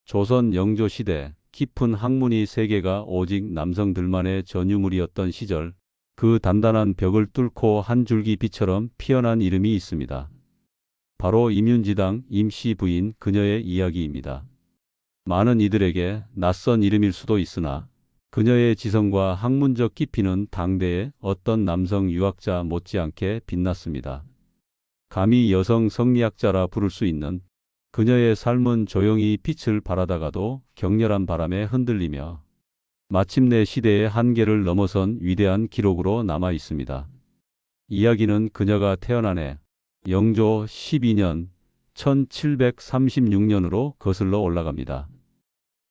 조선 영조 시대 깊은 학문이 세계가 오직 남성들만의 전유물이었던 시절, 그 단단한 벽을 뚫고 한 줄기 빛처럼 피어난 이름이 있습니다. 바로 임윤지당 임씨 부인 그녀의 이야기입니다. 많은 이들에게 낯선 이름일 수도 있으나 그녀의 지성과 학문적 깊이는 당대의 어떤 남성 유학자 못지않게 빛났습니다. 감히 여성 성리학자라 부를 수 있는 그녀의 삶은 조용히 빛을 발하다가도 격렬한 바람에 흔들리며 마침내 시대의 한계를 넘어선 위대한 기록으로 남아 있습니다. 이야기는 그녀가 태어난 해 영조 12년 1736년으로 거슬러 올라갑니다.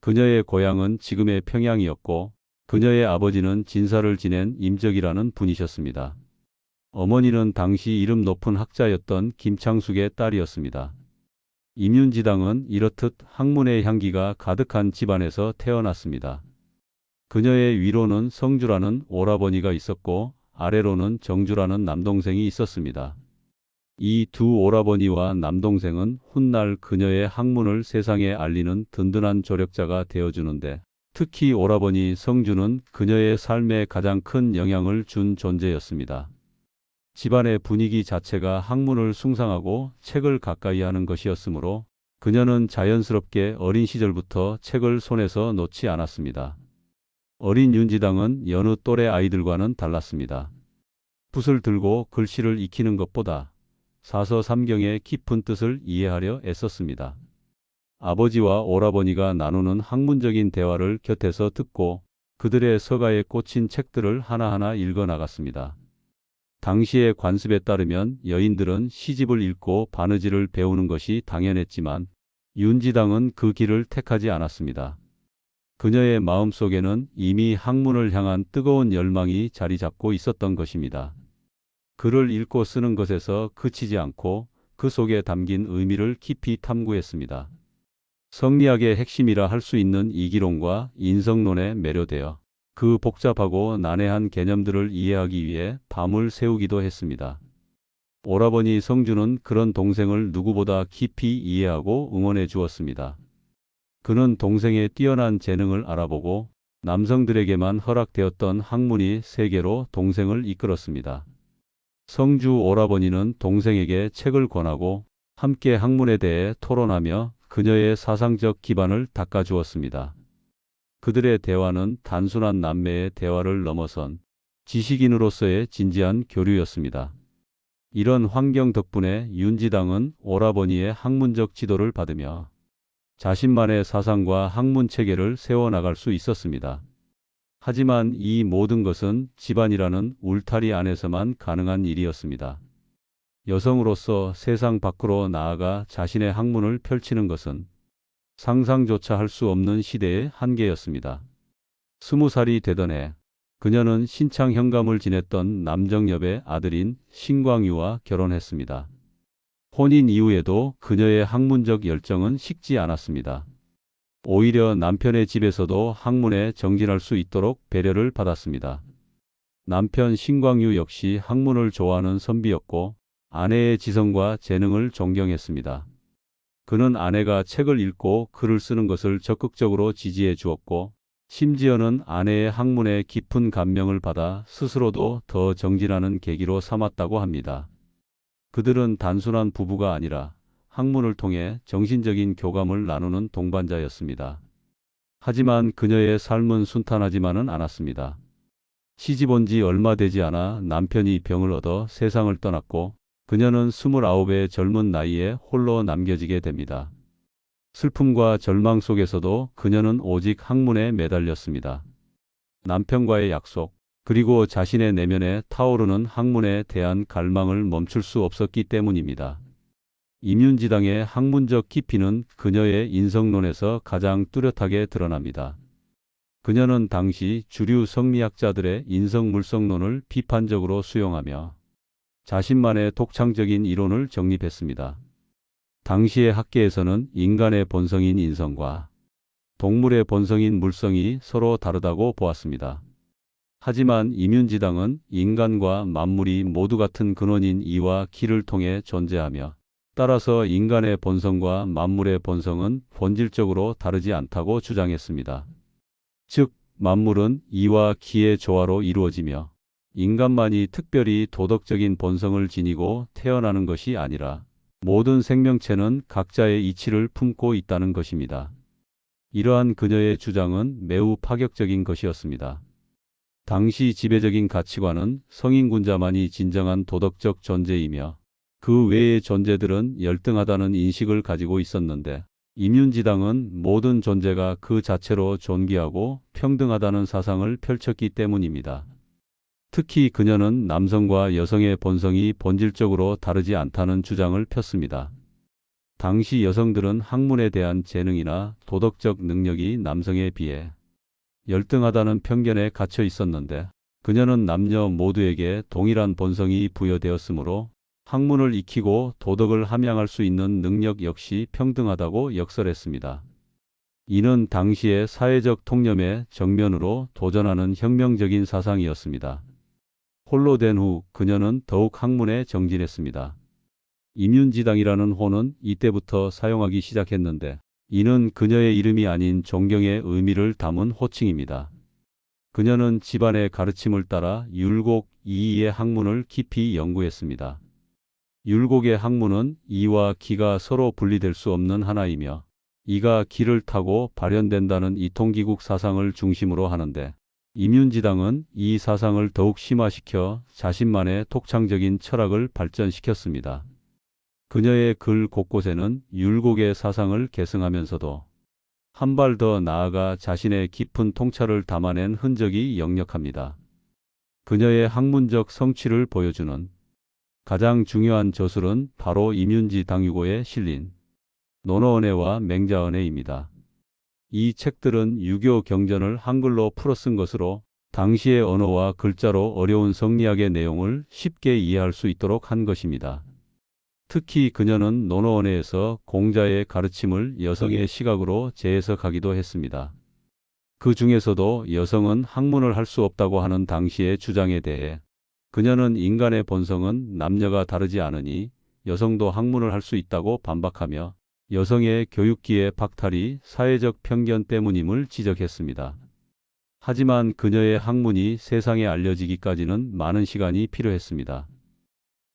그녀의 고향은 지금의 평양이었고 그녀의 아버지는 진사를 지낸 임적이라는 분이셨습니다. 어머니는 당시 이름 높은 학자였던 김창숙의 딸이었습니다. 임윤지당은 이렇듯 학문의 향기가 가득한 집안에서 태어났습니다. 그녀의 위로는 성주라는 오라버니가 있었고 아래로는 정주라는 남동생이 있었습니다. 이 두 오라버니와 남동생은 훗날 그녀의 학문을 세상에 알리는 든든한 조력자가 되어주는데, 특히 오라버니 성주는 그녀의 삶에 가장 큰 영향을 준 존재였습니다. 집안의 분위기 자체가 학문을 숭상하고 책을 가까이 하는 것이었으므로 그녀는 자연스럽게 어린 시절부터 책을 손에서 놓지 않았습니다. 어린 윤지당은 여느 또래 아이들과는 달랐습니다. 붓을 들고 글씨를 익히는 것보다 사서삼경의 깊은 뜻을 이해하려 애썼습니다. 아버지와 오라버니가 나누는 학문적인 대화를 곁에서 듣고 그들의 서가에 꽂힌 책들을 하나하나 읽어 나갔습니다. 당시의 관습에 따르면 여인들은 시집을 읽고 바느질을 배우는 것이 당연했지만 윤지당은 그 길을 택하지 않았습니다. 그녀의 마음속에는 이미 학문을 향한 뜨거운 열망이 자리 잡고 있었던 것입니다. 글을 읽고 쓰는 것에서 그치지 않고 그 속에 담긴 의미를 깊이 탐구했습니다. 성리학의 핵심이라 할 수 있는 이기론과 인성론에 매료되어 그 복잡하고 난해한 개념들을 이해하기 위해 밤을 새우기도 했습니다. 오라버니 성주는 그런 동생을 누구보다 깊이 이해하고 응원해 주었습니다. 그는 동생의 뛰어난 재능을 알아보고 남성들에게만 허락되었던 학문이 세계로 동생을 이끌었습니다. 성주 오라버니는 동생에게 책을 권하고 함께 학문에 대해 토론하며 그녀의 사상적 기반을 닦아주었습니다. 그들의 대화는 단순한 남매의 대화를 넘어선 지식인으로서의 진지한 교류였습니다. 이런 환경 덕분에 윤지당은 오라버니의 학문적 지도를 받으며 자신만의 사상과 학문 체계를 세워나갈 수 있었습니다. 하지만 이 모든 것은 집안이라는 울타리 안에서만 가능한 일이었습니다. 여성으로서 세상 밖으로 나아가 자신의 학문을 펼치는 것은 상상조차 할 수 없는 시대의 한계였습니다. 20살이 되던 해 그녀는 신창 현감을 지냈던 남정엽의 아들인 신광유와 결혼했습니다. 혼인 이후에도 그녀의 학문적 열정은 식지 않았습니다. 오히려 남편의 집에서도 학문에 정진할 수 있도록 배려를 받았습니다. 남편 신광유 역시 학문을 좋아하는 선비였고 아내의 지성과 재능을 존경했습니다. 그는 아내가 책을 읽고 글을 쓰는 것을 적극적으로 지지해 주었고 심지어는 아내의 학문에 깊은 감명을 받아 스스로도 더 정진하는 계기로 삼았다고 합니다. 그들은 단순한 부부가 아니라 학문을 통해 정신적인 교감을 나누는 동반자였습니다. 하지만 그녀의 삶은 순탄하지만은 않았습니다. 시집 온 지 얼마 되지 않아 남편이 병을 얻어 세상을 떠났고 그녀는 29의 젊은 나이에 홀로 남겨지게 됩니다. 슬픔과 절망 속에서도 그녀는 오직 학문에 매달렸습니다. 남편과의 약속, 그리고 자신의 내면에 타오르는 학문에 대한 갈망을 멈출 수 없었기 때문입니다. 임윤지당의 학문적 깊이는 그녀의 인성론에서 가장 뚜렷하게 드러납니다. 그녀는 당시 주류 성리학자들의 인성물성론을 비판적으로 수용하며 자신만의 독창적인 이론을 정립했습니다. 당시의 학계에서는 인간의 본성인 인성과 동물의 본성인 물성이 서로 다르다고 보았습니다. 하지만 임윤지당은 인간과 만물이 모두 같은 근원인 이와 기를 통해 존재하며 따라서 인간의 본성과 만물의 본성은 본질적으로 다르지 않다고 주장했습니다. 즉, 만물은 이와 기의 조화로 이루어지며 인간만이 특별히 도덕적인 본성을 지니고 태어나는 것이 아니라 모든 생명체는 각자의 이치를 품고 있다는 것입니다. 이러한 그녀의 주장은 매우 파격적인 것이었습니다. 당시 지배적인 가치관은 성인군자만이 진정한 도덕적 존재이며 그 외의 존재들은 열등하다는 인식을 가지고 있었는데, 임윤지당은 모든 존재가 그 자체로 존귀하고 평등하다는 사상을 펼쳤기 때문입니다. 특히 그녀는 남성과 여성의 본성이 본질적으로 다르지 않다는 주장을 폈습니다. 당시 여성들은 학문에 대한 재능이나 도덕적 능력이 남성에 비해 열등하다는 편견에 갇혀 있었는데, 그녀는 남녀 모두에게 동일한 본성이 부여되었으므로 학문을 익히고 도덕을 함양할 수 있는 능력 역시 평등하다고 역설했습니다. 이는 당시의 사회적 통념에 정면으로 도전하는 혁명적인 사상이었습니다. 홀로 된 후 그녀는 더욱 학문에 정진했습니다. 임윤지당이라는 호는 이때부터 사용하기 시작했는데, 이는 그녀의 이름이 아닌 존경의 의미를 담은 호칭입니다. 그녀는 집안의 가르침을 따라 율곡 이이의 학문을 깊이 연구했습니다. 율곡의 학문은 이와 기가 서로 분리될 수 없는 하나이며, 이가 기를 타고 발현된다는 이통기국 사상을 중심으로 하는데, 임윤지당은 이 사상을 더욱 심화시켜 자신만의 독창적인 철학을 발전시켰습니다. 그녀의 글 곳곳에는 율곡의 사상을 계승하면서도 한 발 더 나아가 자신의 깊은 통찰을 담아낸 흔적이 역력합니다. 그녀의 학문적 성취를 보여주는 가장 중요한 저술은 바로 임윤지 당유고에 실린 논어언해와 맹자언해입니다. 이 책들은 유교 경전을 한글로 풀어 쓴 것으로 당시의 언어와 글자로 어려운 성리학의 내용을 쉽게 이해할 수 있도록 한 것입니다. 특히 그녀는 논어언해에서 공자의 가르침을 여성의 시각으로 재해석하기도 했습니다. 그 중에서도 여성은 학문을 할 수 없다고 하는 당시의 주장에 대해 그녀는 인간의 본성은 남녀가 다르지 않으니 여성도 학문을 할 수 있다고 반박하며 여성의 교육기의 박탈이 사회적 편견 때문임을 지적했습니다. 하지만 그녀의 학문이 세상에 알려지기까지는 많은 시간이 필요했습니다.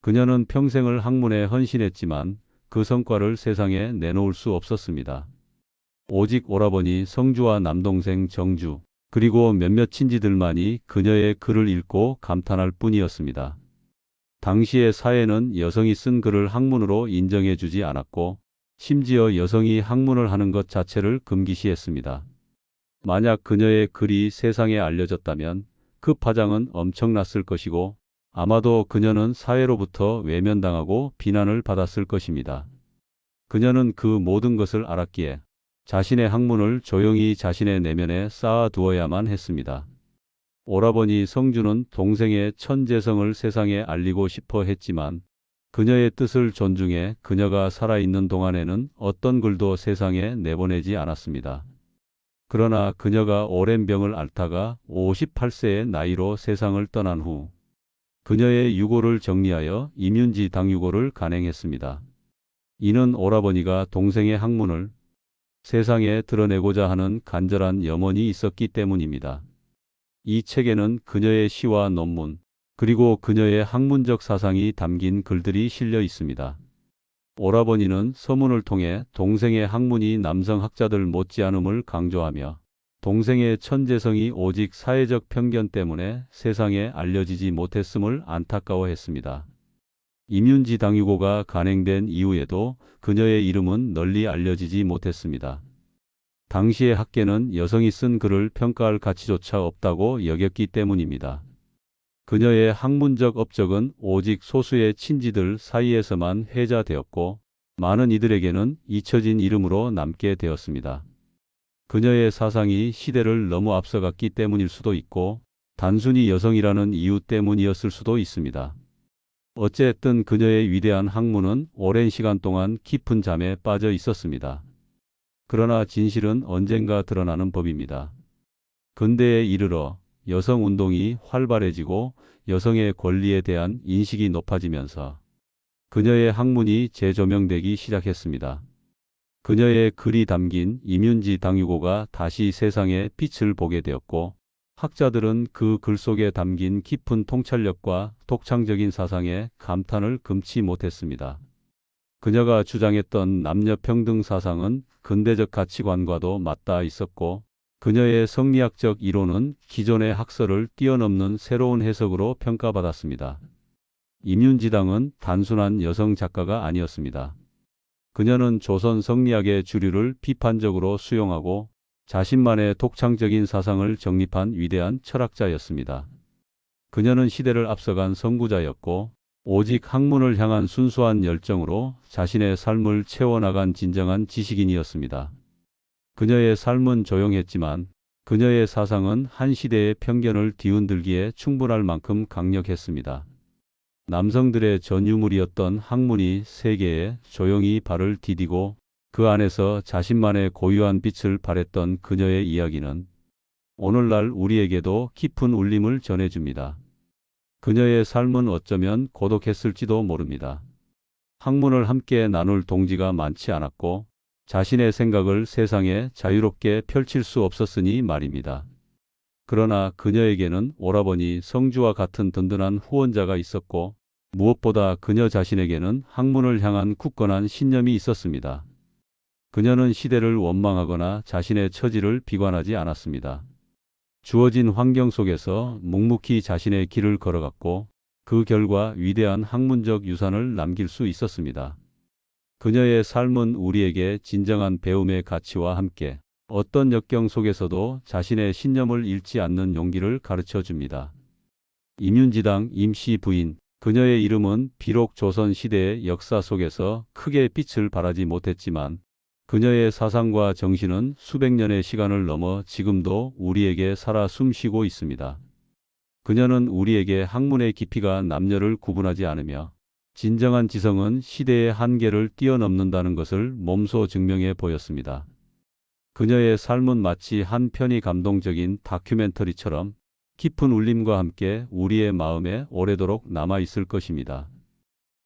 그녀는 평생을 학문에 헌신했지만 그 성과를 세상에 내놓을 수 없었습니다. 오직 오라버니 성주와 남동생 정주, 그리고 몇몇 친지들만이 그녀의 글을 읽고 감탄할 뿐이었습니다. 당시의 사회는 여성이 쓴 글을 학문으로 인정해 주지 않았고, 심지어 여성이 학문을 하는 것 자체를 금기시했습니다. 만약 그녀의 글이 세상에 알려졌다면 그 파장은 엄청났을 것이고, 아마도 그녀는 사회로부터 외면당하고 비난을 받았을 것입니다. 그녀는 그 모든 것을 알았기에 자신의 학문을 조용히 자신의 내면에 쌓아두어야만 했습니다. 오라버니 성주는 동생의 천재성을 세상에 알리고 싶어 했지만 그녀의 뜻을 존중해 그녀가 살아있는 동안에는 어떤 글도 세상에 내보내지 않았습니다. 그러나 그녀가 오랜 병을 앓다가 58세의 나이로 세상을 떠난 후 그녀의 유고를 정리하여 임윤지 당유고를 간행했습니다. 이는 오라버니가 동생의 학문을 세상에 드러내고자 하는 간절한 염원이 있었기 때문입니다. 이 책에는 그녀의 시와 논문, 그리고 그녀의 학문적 사상이 담긴 글들이 실려 있습니다. 오라버니는 서문을 통해 동생의 학문이 남성 학자들 못지않음을 강조하며 동생의 천재성이 오직 사회적 편견 때문에 세상에 알려지지 못했음을 안타까워했습니다. 임윤지 당유고가 간행된 이후에도 그녀의 이름은 널리 알려지지 못했습니다. 당시의 학계는 여성이 쓴 글을 평가할 가치조차 없다고 여겼기 때문입니다. 그녀의 학문적 업적은 오직 소수의 친지들 사이에서만 회자되었고, 많은 이들에게는 잊혀진 이름으로 남게 되었습니다. 그녀의 사상이 시대를 너무 앞서갔기 때문일 수도 있고, 단순히 여성이라는 이유 때문이었을 수도 있습니다. 어쨌든 그녀의 위대한 학문은 오랜 시간 동안 깊은 잠에 빠져 있었습니다. 그러나 진실은 언젠가 드러나는 법입니다. 근대에 이르러 여성운동이 활발해지고 여성의 권리에 대한 인식이 높아지면서 그녀의 학문이 재조명되기 시작했습니다. 그녀의 글이 담긴 임윤지 당유고가 다시 세상의 빛을 보게 되었고, 학자들은 그 글 속에 담긴 깊은 통찰력과 독창적인 사상에 감탄을 금치 못했습니다. 그녀가 주장했던 남녀평등 사상은 근대적 가치관과도 맞닿아 있었고, 그녀의 성리학적 이론은 기존의 학설을 뛰어넘는 새로운 해석으로 평가받았습니다. 임윤지당은 단순한 여성 작가가 아니었습니다. 그녀는 조선 성리학의 주류를 비판적으로 수용하고 자신만의 독창적인 사상을 정립한 위대한 철학자였습니다. 그녀는 시대를 앞서간 선구자였고, 오직 학문을 향한 순수한 열정으로 자신의 삶을 채워나간 진정한 지식인이었습니다. 그녀의 삶은 조용했지만 그녀의 사상은 한 시대의 편견을 뒤흔들기에 충분할 만큼 강력했습니다. 남성들의 전유물이었던 학문이 세계에 조용히 발을 디디고 그 안에서 자신만의 고유한 빛을 발했던 그녀의 이야기는 오늘날 우리에게도 깊은 울림을 전해줍니다. 그녀의 삶은 어쩌면 고독했을지도 모릅니다. 학문을 함께 나눌 동지가 많지 않았고 자신의 생각을 세상에 자유롭게 펼칠 수 없었으니 말입니다. 그러나 그녀에게는 오라버니 성주와 같은 든든한 후원자가 있었고, 무엇보다 그녀 자신에게는 학문을 향한 굳건한 신념이 있었습니다. 그녀는 시대를 원망하거나 자신의 처지를 비관하지 않았습니다. 주어진 환경 속에서 묵묵히 자신의 길을 걸어갔고, 그 결과 위대한 학문적 유산을 남길 수 있었습니다. 그녀의 삶은 우리에게 진정한 배움의 가치와 함께 어떤 역경 속에서도 자신의 신념을 잃지 않는 용기를 가르쳐 줍니다. 임윤지당 임씨 부인, 그녀의 이름은 비록 조선 시대의 역사 속에서 크게 빛을 발하지 못했지만 그녀의 사상과 정신은 수백 년의 시간을 넘어 지금도 우리에게 살아 숨쉬고 있습니다. 그녀는 우리에게 학문의 깊이가 남녀를 구분하지 않으며 진정한 지성은 시대의 한계를 뛰어넘는다는 것을 몸소 증명해 보였습니다. 그녀의 삶은 마치 한 편의 감동적인 다큐멘터리처럼 깊은 울림과 함께 우리의 마음에 오래도록 남아 있을 것입니다.